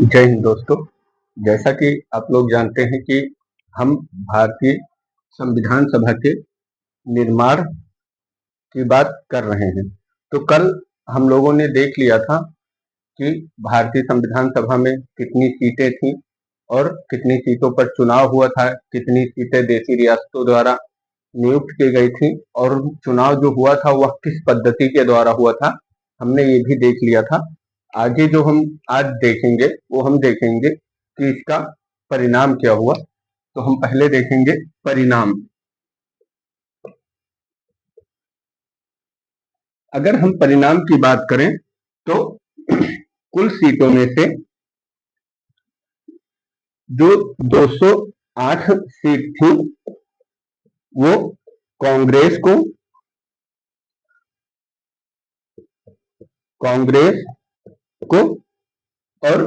जय हिंद दोस्तों। जैसा कि आप लोग जानते हैं कि हम भारतीय संविधान सभा के निर्माण की बात कर रहे हैं। तो कल हम लोगों ने देख लिया था कि भारतीय संविधान सभा में कितनी सीटें थीं और कितनी सीटों पर चुनाव हुआ था, कितनी सीटें देशी रियासतों द्वारा नियुक्त की गई थी और चुनाव जो हुआ था वह किस पद्धति के द्वारा हुआ था, हमने ये भी देख लिया था। आगे जो हम आज देखेंगे वो हम देखेंगे कि इसका परिणाम क्या हुआ। तो हम पहले देखेंगे परिणाम। अगर हम परिणाम की बात करें तो कुल सीटों में से जो 208 सीट थी वो कांग्रेस को और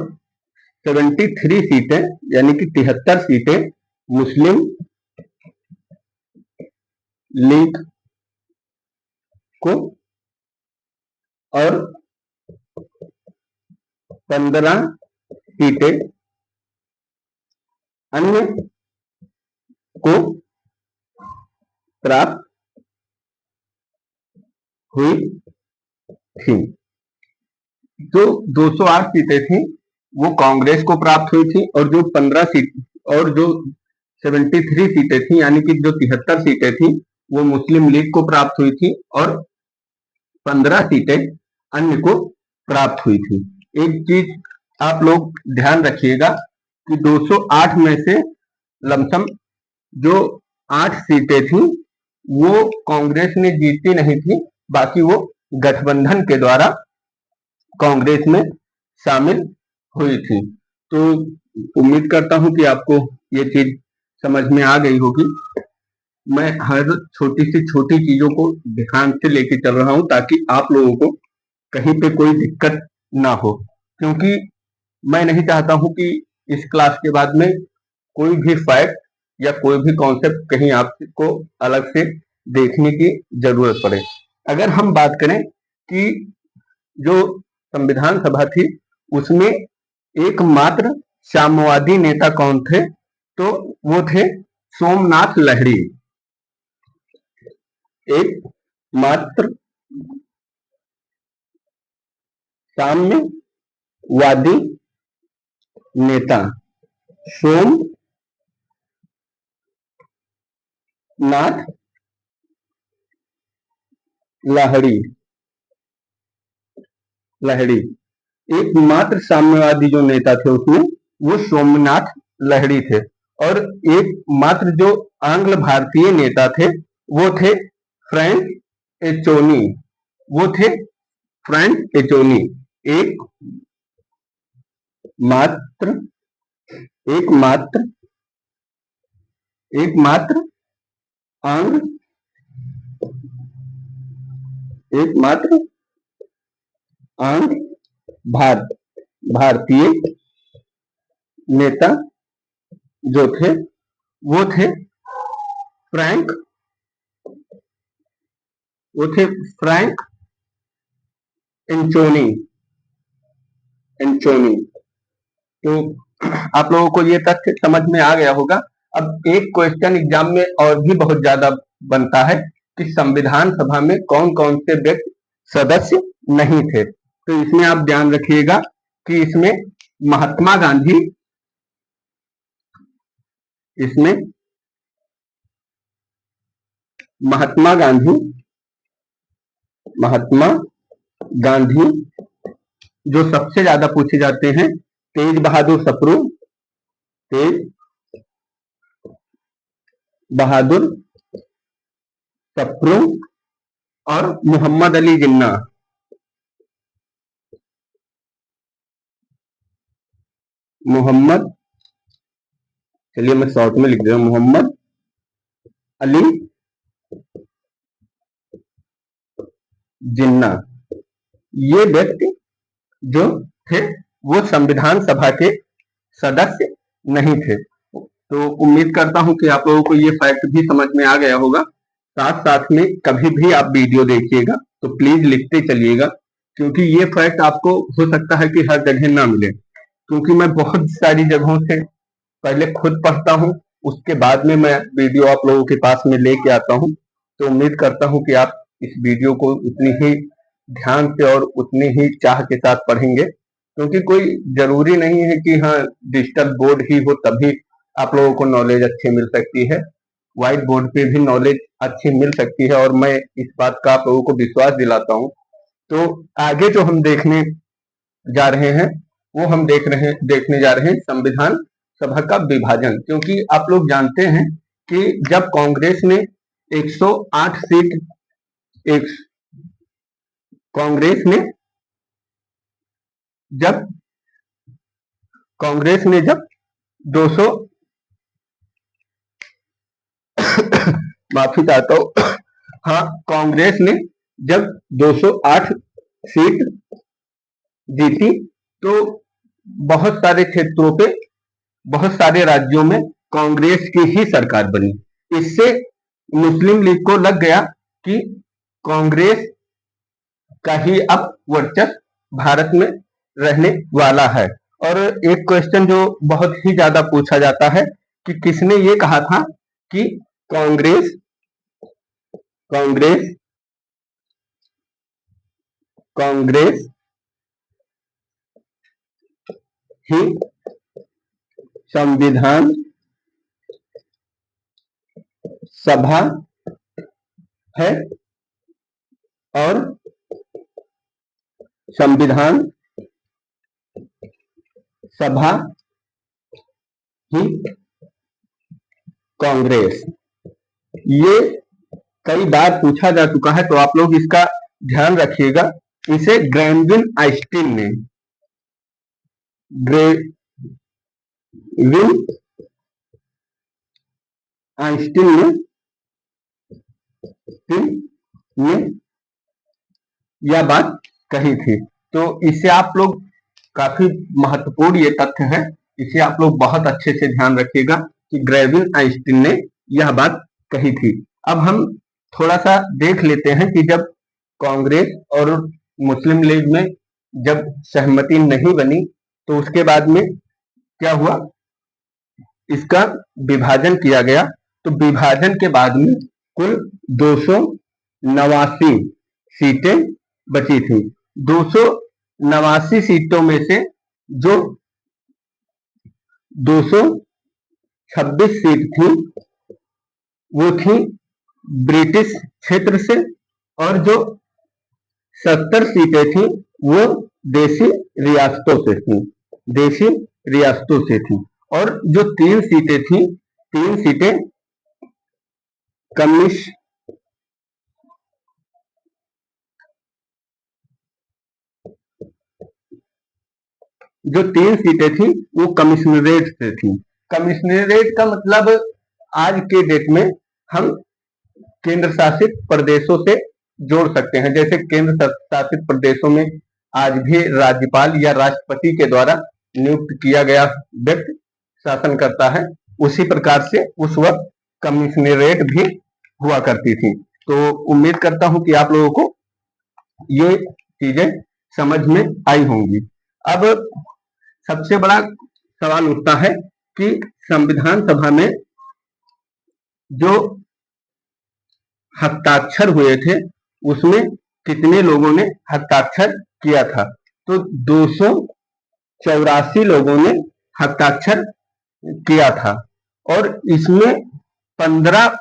73 सीटें यानी कि 73 सीटें मुस्लिम लीग को और 15 सीटें अन्य को प्राप्त हुई थी। जो 208 सीटें थी वो कांग्रेस को प्राप्त हुई थी और जो 15 सीट और जो 73 सीटें थी यानी कि जो 73 सीटें थी वो मुस्लिम लीग को प्राप्त हुई थी और 15 सीटें अन्य को प्राप्त हुई थी। एक चीज आप लोग ध्यान रखिएगा कि 208 में से लमसम जो 8 सीटें थी वो कांग्रेस ने जीती नहीं थी, बाकी वो गठबंधन के द्वारा कांग्रेस में शामिल हुई थी। तो उम्मीद करता हूं कि आपको ये चीज समझ में आ गई होगी। मैं हर छोटी से छोटी चीजों को ध्यान से लेके चल रहा हूं ताकि आप लोगों को कहीं पे कोई दिक्कत ना हो, क्योंकि मैं नहीं चाहता हूं कि इस क्लास के बाद में कोई भी फैक्ट या कोई भी कॉन्सेप्ट कहीं आपको अलग से देखने की जरूरत पड़े। अगर हम बात करें कि जो संविधान सभा थी उसमें एकमात्र साम्यवादी नेता कौन थे, तो वो थे सोमनाथ लहरी। एकमात्र साम्यवादी नेता सोमनाथ लहरी एकमात्र साम्यवादी जो नेता थे उसमें वो सोमनाथ लहरी थे। और एकमात्र जो आंग्ल भारतीय नेता थे वो थे फ्रैंक एचोनी। एकमात्र आंग्ल भारतीय नेता जो थे वो थे फ्रैंक एंचोनी। तो आप लोगों को ये तथ्य समझ में आ गया होगा। अब एक क्वेश्चन एग्जाम में और भी बहुत ज्यादा बनता है कि संविधान सभा में कौन कौन से व्यक्ति सदस्य नहीं थे। तो इसमें आप ध्यान रखिएगा कि इसमें महात्मा गांधी जो सबसे ज्यादा पूछे जाते हैं, तेज बहादुर सप्रू और मोहम्मद अली जिन्ना। चलिए मैं शॉर्ट में लिख दे रहा हूं, मोहम्मद अली जिन्ना। ये व्यक्ति जो थे वो संविधान सभा के सदस्य नहीं थे। तो उम्मीद करता हूं कि आप लोगों को ये फैक्ट भी समझ में आ गया होगा। साथ साथ में कभी भी आप वीडियो देखिएगा तो प्लीज लिखते चलिएगा, क्योंकि ये फैक्ट आपको हो सकता है कि हर जगह ना मिले। क्योंकि मैं बहुत सारी जगहों से पहले खुद पढ़ता हूँ, उसके बाद में मैं वीडियो आप लोगों के पास में लेके आता हूँ। तो उम्मीद करता हूँ कि आप इस वीडियो को उतनी ही ध्यान से और उतनी ही चाह के साथ पढ़ेंगे, क्योंकि कोई जरूरी नहीं है कि हाँ डिजिटल बोर्ड ही हो तभी आप लोगों को नॉलेज अच्छी मिल सकती है। व्हाइट बोर्ड पे भी नॉलेज अच्छी मिल सकती है, और मैं इस बात का आप लोगों को विश्वास दिलाता हूँ। तो आगे जो हम देखने जा रहे हैं वो हम देखने जा रहे हैं संविधान सभा का विभाजन, क्योंकि आप लोग जानते हैं कि जब कांग्रेस ने 108 सीट एक कांग्रेस ने जब कांग्रेस ने जब 200 माफी चाहता हूँ, हाँ कांग्रेस ने जब 208 सीट जीती तो बहुत सारे क्षेत्रों पे, बहुत सारे राज्यों में कांग्रेस की ही सरकार बनी। इससे मुस्लिम लीग को लग गया कि कांग्रेस का ही अब वर्चस्व भारत में रहने वाला है। और एक क्वेश्चन जो बहुत ही ज्यादा पूछा जाता है कि किसने ये कहा था कि कांग्रेस कांग्रेस कांग्रेस ही संविधान सभा है और संविधान सभा ही कांग्रेस। ये कई बार पूछा जा चुका है, तो आप लोग इसका ध्यान रखिएगा। इसे ग्रैनविल आइंस्टीन ने यह बात कही थी। तो इसे आप लोग काफी महत्वपूर्ण ये तथ्य है, इसे आप लोग बहुत अच्छे से ध्यान रखिएगा कि ग्रेविल आइंस्टीन ने यह बात कही थी। अब हम थोड़ा सा देख लेते हैं कि जब कांग्रेस और मुस्लिम लीग में जब सहमति नहीं बनी तो उसके बाद में क्या हुआ, इसका विभाजन किया गया। तो विभाजन के बाद में कुल 289 सीटें बची थी। 289 सीटों में से जो 226 सीट थी वो थी ब्रिटिश क्षेत्र से, और जो 70 सीटें थी वो देशी रियासतों से थी, देशी रियासतों से थी। और जो 3 सीटें थी, 3 सीटें कम्युनिस्ट जो 3 सीटें थी वो कमिश्नरेट से थी। कमिश्नरेट का मतलब आज के डेट में हम केंद्र शासित प्रदेशों से जोड़ सकते हैं। जैसे केंद्र शासित प्रदेशों में आज भी राज्यपाल या राष्ट्रपति के द्वारा नियुक्त किया गया व्यक्ति शासन करता है, उसी प्रकार से उस वक्त कमिश्नरेट भी हुआ करती थी। तो उम्मीद करता हूं कि आप लोगों को ये चीजें समझ में आई होंगी। अब सबसे बड़ा सवाल उठता है कि संविधान सभा में जो हस्ताक्षर हुए थे उसमें कितने लोगों ने हस्ताक्षर किया था। तो 284 लोगों ने हस्ताक्षर किया था। और इसमें 15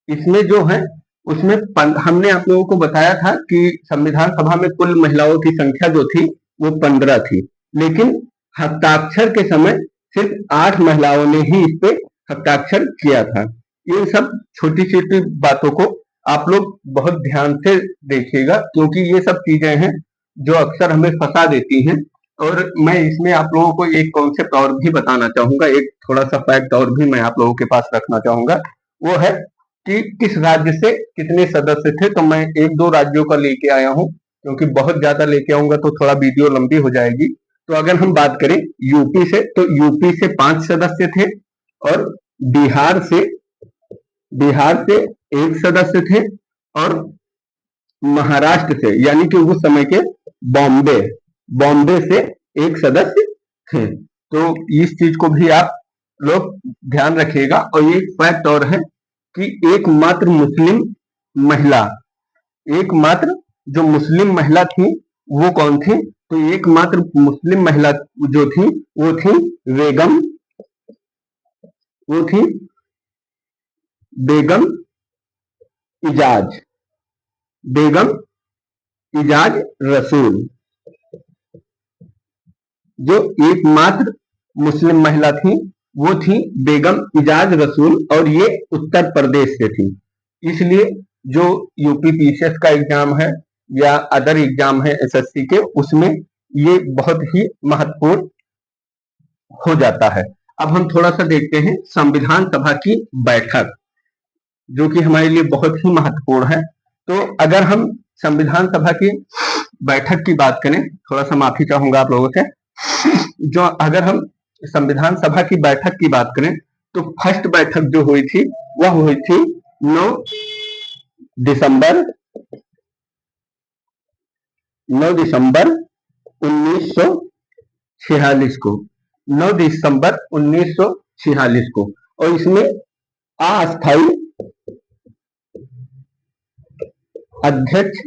इसमें जो है उसमें हमने आप लोगों को बताया था कि संविधान सभा में कुल महिलाओं की संख्या जो थी वो 15 थी, लेकिन हस्ताक्षर के समय सिर्फ 8 महिलाओं ने ही इस पे हस्ताक्षर किया था। ये सब छोटी छोटी बातों को आप लोग बहुत ध्यान से देखिएगा, क्योंकि ये सब चीजें हैं जो अक्सर हमें फंसा देती हैं। और मैं इसमें आप लोगों को एक कॉन्सेप्ट और भी बताना चाहूंगा, एक थोड़ा सा फैक्ट और भी मैं आप लोगों के पास रखना चाहूंगा। वो है कि किस राज्य से कितने सदस्य थे। तो मैं 1-2 राज्यों का लेके आया हूँ, क्योंकि बहुत ज्यादा लेके आऊंगा तो थोड़ा वीडियो लंबी हो जाएगी। तो अगर हम बात करें यूपी से, तो यूपी से 5 सदस्य थे, और बिहार से 1 सदस्य थे, और महाराष्ट्र से यानी कि उस समय के बॉम्बे से एक सदस्य थे। तो इस चीज को भी आप लोग ध्यान रखिएगा। और ये फैक्ट और है कि एकमात्र मुस्लिम महिला, एकमात्र जो मुस्लिम महिला थी वो कौन थी? तो एकमात्र मुस्लिम महिला जो थी वो थी बेगम, वो थी बेगम इजाज, बेगम इजाज रसूल। जो एकमात्र मुस्लिम महिला थी वो थी बेगम इजाज रसूल, और ये उत्तर प्रदेश से थी। इसलिए जो यूपी पीसीएस का एग्जाम है या अदर एग्जाम है एसएससी के, उसमें ये बहुत ही महत्वपूर्ण हो जाता है। अब हम थोड़ा सा देखते हैं संविधान सभा की बैठक, जो कि हमारे लिए बहुत ही महत्वपूर्ण है। तो अगर हम संविधान सभा की बैठक की बात करें, थोड़ा सा माफी चाहूंगा आप लोगों से, जो अगर हम संविधान सभा की बैठक की बात करें तो फर्स्ट बैठक जो हुई थी वह हुई थी 9 दिसंबर 1946 को, 9 दिसंबर 1946 को। और इसमें अस्थायी अध्यक्ष,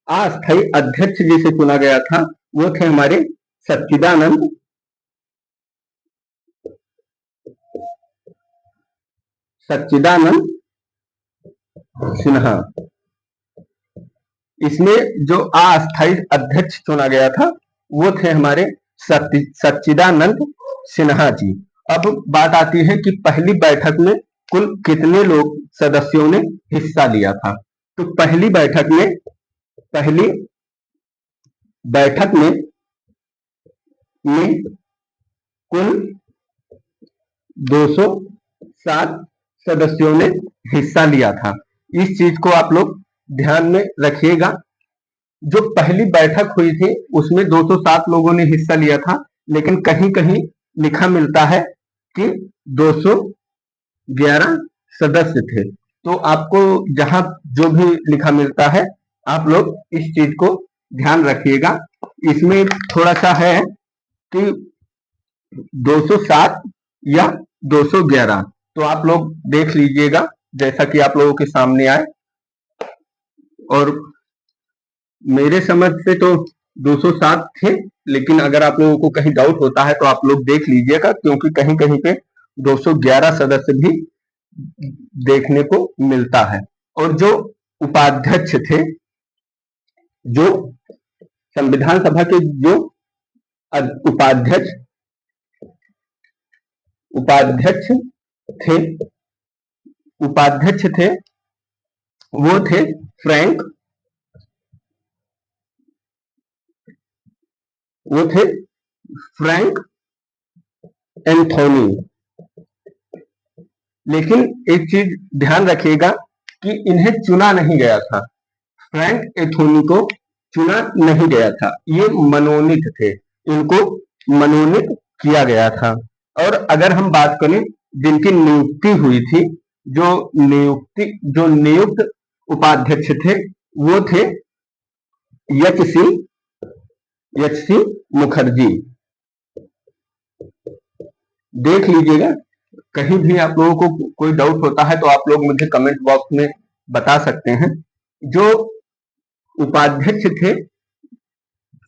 अस्थायी अध्यक्ष जिसे चुना गया था वो थे हमारे सच्चिदानंद सिन्हा। इसमें जो अस्थायी अध्यक्ष चुना गया था वो थे हमारे सच्चिदानंद सिन्हा जी। अब बात आती है कि पहली बैठक में कुल कितने लोग सदस्यों ने हिस्सा लिया था? तो पहली बैठक में कुल 207 सदस्यों ने हिस्सा लिया था। इस चीज को आप लोग ध्यान में रखिएगा। जो पहली बैठक हुई थी उसमें 207 लोगों ने हिस्सा लिया था, लेकिन कहीं कहीं लिखा मिलता है कि 211 सदस्य थे। तो आपको जहां जो भी लिखा मिलता है आप लोग इस चीज को ध्यान रखिएगा। इसमें थोड़ा सा है कि 207 या 211, तो आप लोग देख लीजिएगा जैसा कि आप लोगों के सामने आए। और मेरे समझ से तो 207 थे, लेकिन अगर आप लोगों को कहीं डाउट होता है तो आप लोग देख लीजिएगा, क्योंकि कहीं कहीं पे 211 सदस्य भी देखने को मिलता है। और जो उपाध्यक्ष थे, जो संविधान सभा के जो उपाध्यक्ष थे वो थे फ्रैंक एंथोनी। लेकिन एक चीज ध्यान रखिएगा कि इन्हें चुना नहीं गया था, फ्रैंक एंथोनी को चुना नहीं गया था, ये मनोनीत थे, इनको मनोनीत किया गया था। और अगर हम बात करें जिनकी नियुक्ति हुई थी, जो नियुक्त उपाध्यक्ष थे वो थे एच सी मुखर्जी। देख लीजिएगा, कहीं भी आप लोगों को कोई डाउट होता है तो आप लोग मुझे कमेंट बॉक्स में बता सकते हैं। जो उपाध्यक्ष थे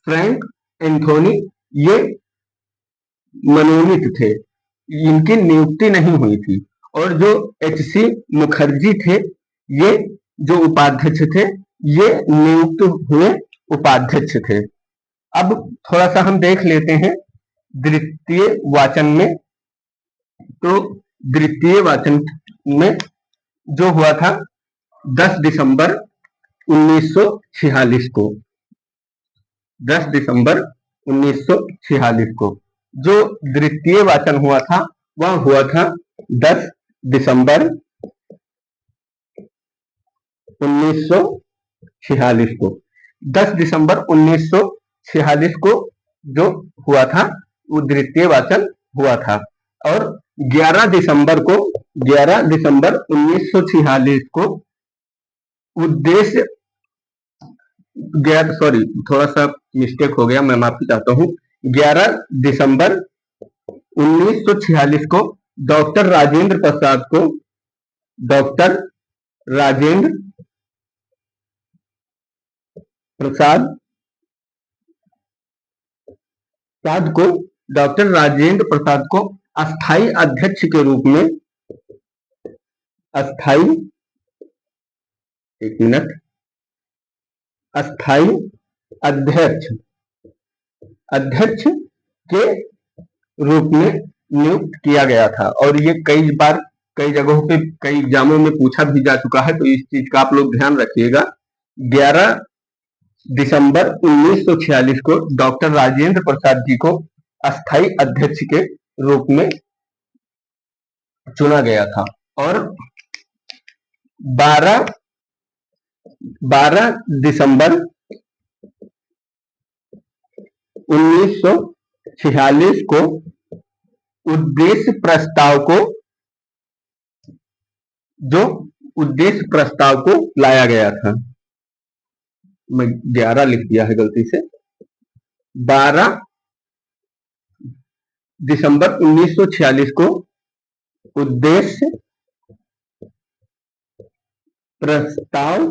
फ्रैंक एंथोनी, ये मनोनीत थे, इनकी नियुक्ति नहीं हुई थी। और जो एच सी मुखर्जी थे, ये जो उपाध्यक्ष थे, ये नियुक्त हुए उपाध्यक्ष थे। अब थोड़ा सा हम देख लेते हैं द्वितीय वाचन में। तो द्वितीय वाचन में जो हुआ था 10 दिसंबर 1946 को, 10 दिसंबर 1946 को जो द्वितीय वाचन हुआ था वह हुआ था 10 दिसंबर 1946 को। 10 दिसंबर 1946 को जो हुआ था वो द्वितीय वाचन हुआ था। और 11 दिसंबर 1946 को उद्देश्य सॉरी, थोड़ा सा मिस्टेक हो गया, मैं माफी चाहता हूँ। 11 दिसंबर 1946 को डॉक्टर राजेंद्र प्रसाद को डॉक्टर राजेंद्र प्रसाद प्रसाद को डॉक्टर राजेंद्र प्रसाद को अस्थाई अध्यक्ष के रूप में अस्थाई एक मिनट अस्थाई अध्यक्ष अध्यक्ष के रूप में नियुक्त किया गया था। और ये कई बार कई जगहों पे कई एग्जामों में पूछा भी जा चुका है, तो इस चीज का आप लोग ध्यान रखिएगा। 11 दिसंबर 1946 को डॉक्टर राजेंद्र प्रसाद जी को अस्थाई अध्यक्ष के रूप में चुना गया था। और 12 दिसंबर 1946 को उद्देश्य प्रस्ताव को लाया गया था। मैं 11 लिख दिया है गलती से। 12 दिसंबर 1946 को उद्देश्य प्रस्ताव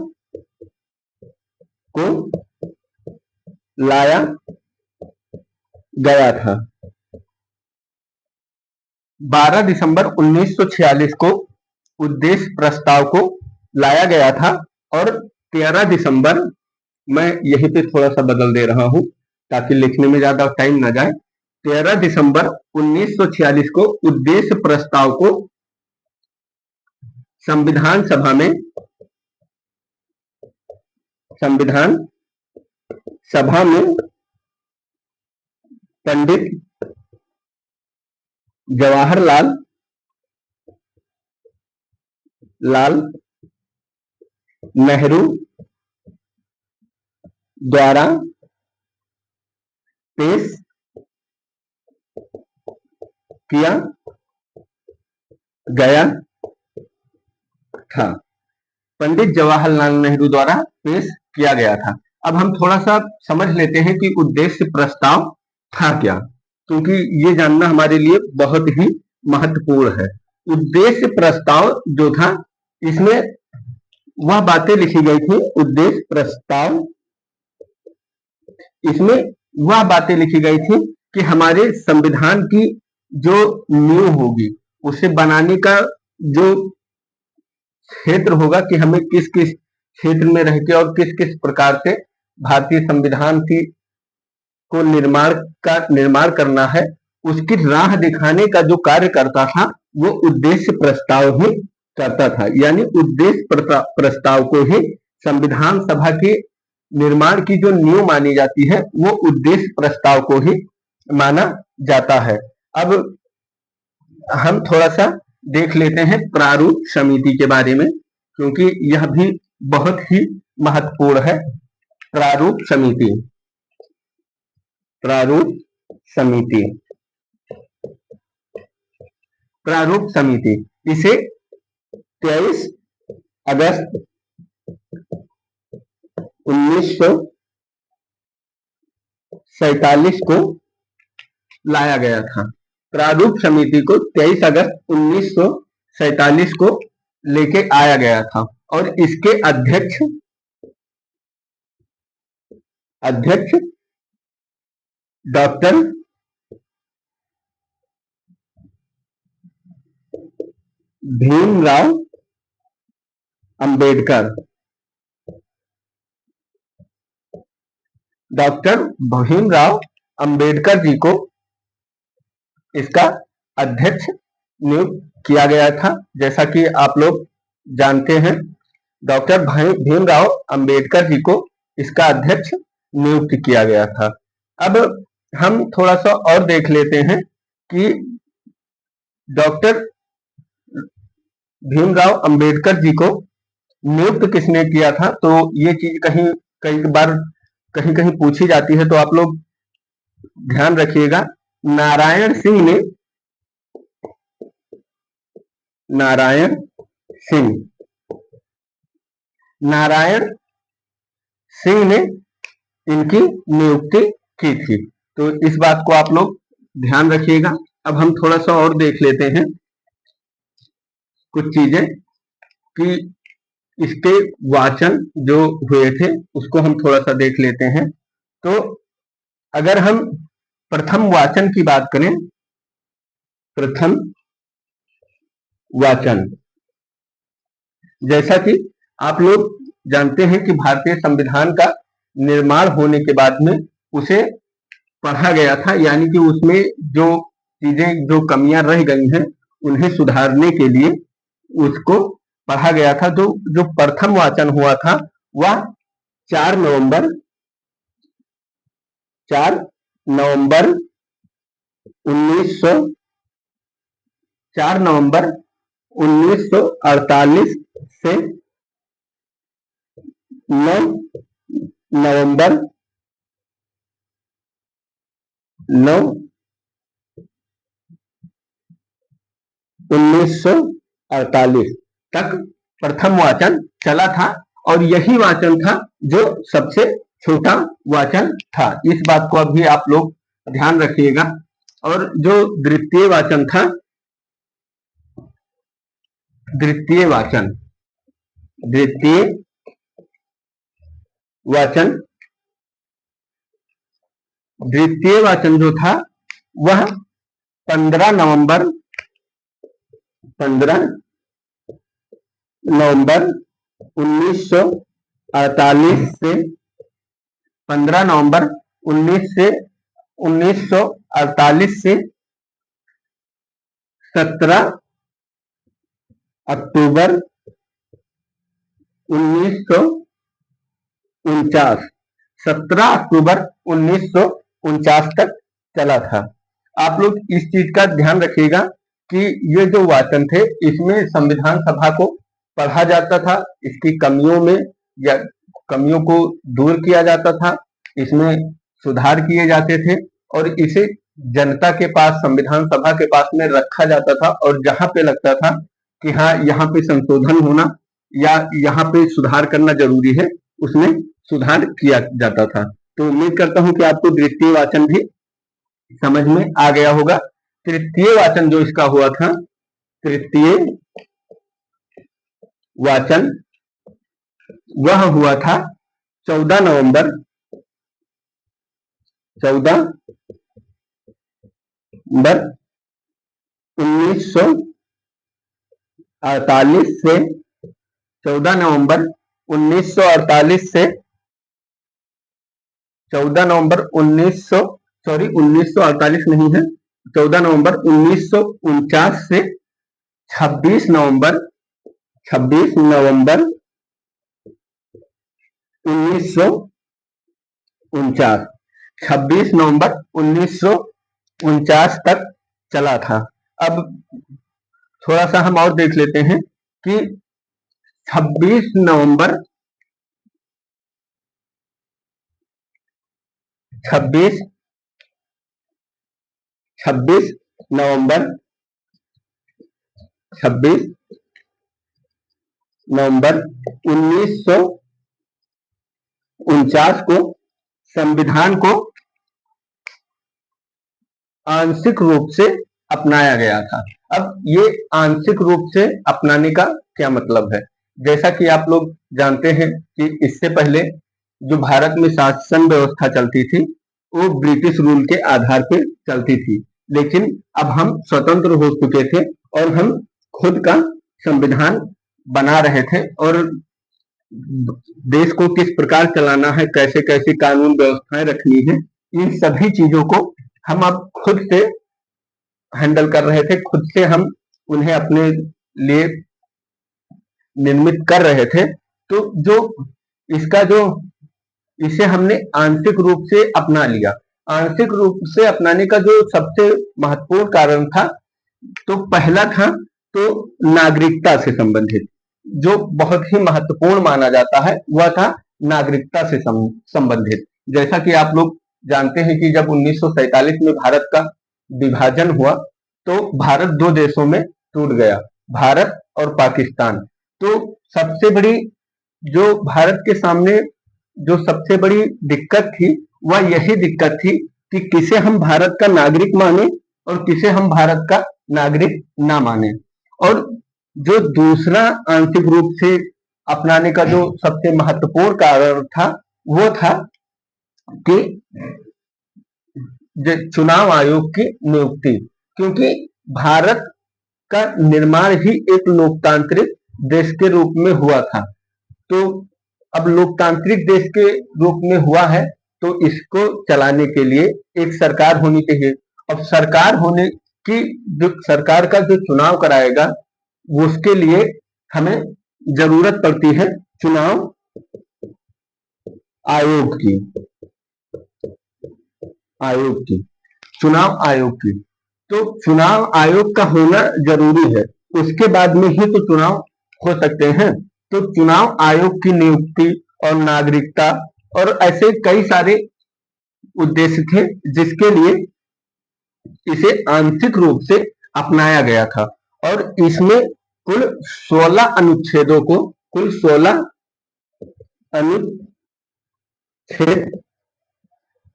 को लाया गया था। 12 दिसंबर 1946 को उद्देश्य प्रस्ताव को लाया गया था। और 13 दिसंबर, मैं यहीं पे थोड़ा सा बदल दे रहा हूं ताकि लिखने में ज्यादा टाइम ना जाए। 13 दिसंबर 1946 को उद्देश्य प्रस्ताव को संविधान सभा में पंडित जवाहरलाल नेहरू द्वारा पेश किया गया था। पंडित जवाहरलाल नेहरू द्वारा पेश किया गया था। अब हम थोड़ा सा समझ लेते हैं कि उद्देश्य प्रस्ताव था क्या, क्योंकि ये जानना हमारे लिए बहुत ही महत्वपूर्ण है। उद्देश्य प्रस्ताव जो था, इसमें वह बातें लिखी गई थी। उद्देश्य प्रस्ताव, इसमें वह बातें लिखी गई थी कि हमारे संविधान की जो नींव होगी, उसे बनाने का जो क्षेत्र होगा कि हमें किस किस क्षेत्र में रह के और किस किस प्रकार से भारतीय संविधान की को निर्माण करना है, उसकी राह दिखाने का जो कार्य करता था, वो उद्देश्य प्रस्ताव ही करता था। यानी उद्देश्य प्रस्ताव को ही संविधान सभा के निर्माण की जो नींव मानी जाती है, वो उद्देश्य प्रस्ताव को ही माना जाता है। अब हम थोड़ा सा देख लेते हैं प्रारूप समिति के बारे में, क्योंकि यह भी बहुत ही महत्वपूर्ण है। प्रारूप समिति प्रारूप समिति प्रारूप समिति इसे 23 अगस्त 1947 को लाया गया था। प्रारूप समिति को 23 अगस्त 1947 को लेके आया गया था। और इसके अध्यक्ष डॉक्टर भीमराव अंबेडकर डॉक्टर भीमराव अंबेडकर जी को इसका अध्यक्ष नियुक्त किया गया था। जैसा कि आप लोग जानते हैं, डॉक्टर भीमराव अंबेडकर जी को इसका अध्यक्ष नियुक्त किया गया था। अब हम थोड़ा सा और देख लेते हैं कि डॉक्टर भीमराव अंबेडकर जी को नियुक्त किसने किया था। तो ये चीज कई बार कहीं कहीं पूछी जाती है, तो आप लोग ध्यान रखिएगा। नारायण सिंह ने इनकी नियुक्ति की थी। तो इस बात को आप लोग ध्यान रखिएगा। अब हम थोड़ा सा और देख लेते हैं कुछ चीजें कि इसके वाचन जो हुए थे उसको हम थोड़ा सा देख लेते हैं। तो अगर हम प्रथम वाचन की बात करें, प्रथम वाचन, जैसा कि आप लोग जानते हैं कि भारतीय संविधान का निर्माण होने के बाद में उसे पढ़ा गया था, यानी कि उसमें जो चीजें जो कमियां रह गई हैं उन्हें सुधारने के लिए उसको पढ़ा गया था। जो प्रथम वाचन हुआ था वह 4 नवंबर 1900 4 नवंबर 1948 से 9 नवंबर 1948 तक प्रथम वाचन चला था और यही वाचन था जो सबसे छोटा वाचन था। इस बात को अभी आप लोग ध्यान रखिएगा। और जो द्वितीय वाचन था, द्वितीय वाचन जो था वह 15 नवंबर 1948 से 15 नवंबर 1948 से 17 अक्टूबर 1949 17 अक्टूबर 1949 तक चला था। आप लोग इस चीज का ध्यान रखिएगा कि ये जो वाचन थे इसमें संविधान सभा को पढ़ा जाता था, इसकी कमियों में या कमियों को दूर किया जाता था, इसमें सुधार किए जाते थे और इसे जनता के पास, संविधान सभा के पास में रखा जाता था और जहां पे लगता था कि हाँ यहाँ पे संशोधन होना या यहाँ पे सुधार करना जरूरी है, उसमें सुधार किया जाता था। तो उम्मीद करता हूं कि आपको द्वितीय वाचन भी समझ में आ गया होगा। तृतीय वाचन जो इसका हुआ था, तृतीय वाचन वह हुआ था 14 नवंबर 1948 से 14 नवंबर 1948 से 14 नवंबर 1948 नहीं है, 14 नवंबर 1949 से 26 नवंबर 1949 26 नवंबर 1949 तक चला था। अब थोड़ा सा हम और देख लेते हैं कि 26 नवंबर 26 नवंबर 1949 को संविधान को आंशिक रूप से अपनाया गया था। अब ये आंशिक रूप से अपनाने का क्या मतलब है? जैसा कि आप लोग जानते हैं कि इससे पहले जो भारत में शासन व्यवस्था चलती थी वो ब्रिटिश रूल के आधार पर चलती थी, लेकिन अब हम स्वतंत्र हो चुके थे और हम खुद का संविधान बना रहे थे और देश को किस प्रकार चलाना है, कैसे कैसे कानून व्यवस्थाएं रखनी है, इन सभी चीजों को हम अब खुद से हैंडल कर रहे थे, खुद से हम उन्हें अपने लिए निर्मित कर रहे थे। तो जो इसका जो इसे हमने आंशिक रूप से अपना लिया। आंशिक रूप से अपनाने का जो सबसे महत्वपूर्ण कारण था, तो पहला था तो नागरिकता से संबंधित, जो बहुत ही महत्वपूर्ण माना जाता है वह था नागरिकता से संबंधित। जैसा कि आप लोग जानते हैं कि जब 1947 में भारत का विभाजन हुआ तो भारत दो देशों में टूट गया, भारत और पाकिस्तान। तो सबसे बड़ी जो भारत के सामने जो सबसे बड़ी दिक्कत थी वह यही दिक्कत थी कि किसे हम भारत का नागरिक माने और किसे हम भारत का नागरिक ना माने। और जो दूसरा आंशिक रूप से अपनाने का जो सबसे महत्वपूर्ण कारण था वो था कि चुनाव आयोग की नियुक्ति, क्योंकि भारत का निर्माण ही एक लोकतांत्रिक देश के रूप में हुआ था। तो अब लोकतांत्रिक देश के रूप में हुआ है तो इसको चलाने के लिए एक सरकार होनी चाहिए। अब सरकार होने की जो सरकार का जो चुनाव कराएगा उसके लिए हमें जरूरत पड़ती है चुनाव आयोग की, चुनाव आयोग की। तो चुनाव आयोग का होना जरूरी है, उसके बाद में ही तो चुनाव हो सकते हैं। तो चुनाव आयोग की नियुक्ति और नागरिकता और ऐसे कई सारे उद्देश्य थे जिसके लिए इसे आंशिक रूप से अपनाया गया था। और इसमें कुल 16 अनुच्छेदों को कुल 16 अनुच्छेद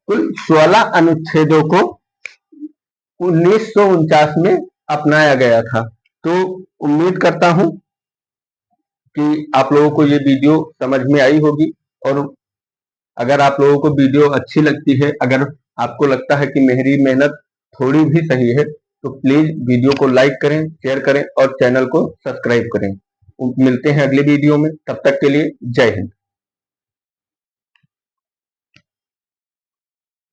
कुल 16 अनुच्छेदों को 1949 में अपनाया गया था। तो उम्मीद करता हूं कि आप लोगों को ये वीडियो समझ में आई होगी। और अगर आप लोगों को वीडियो अच्छी लगती है, अगर आपको लगता है कि मेरी मेहनत थोड़ी भी सही है, तो प्लीज वीडियो को लाइक करें, शेयर करें और चैनल को सब्सक्राइब करें। मिलते हैं अगले वीडियो में, तब तक के लिए जय हिंद।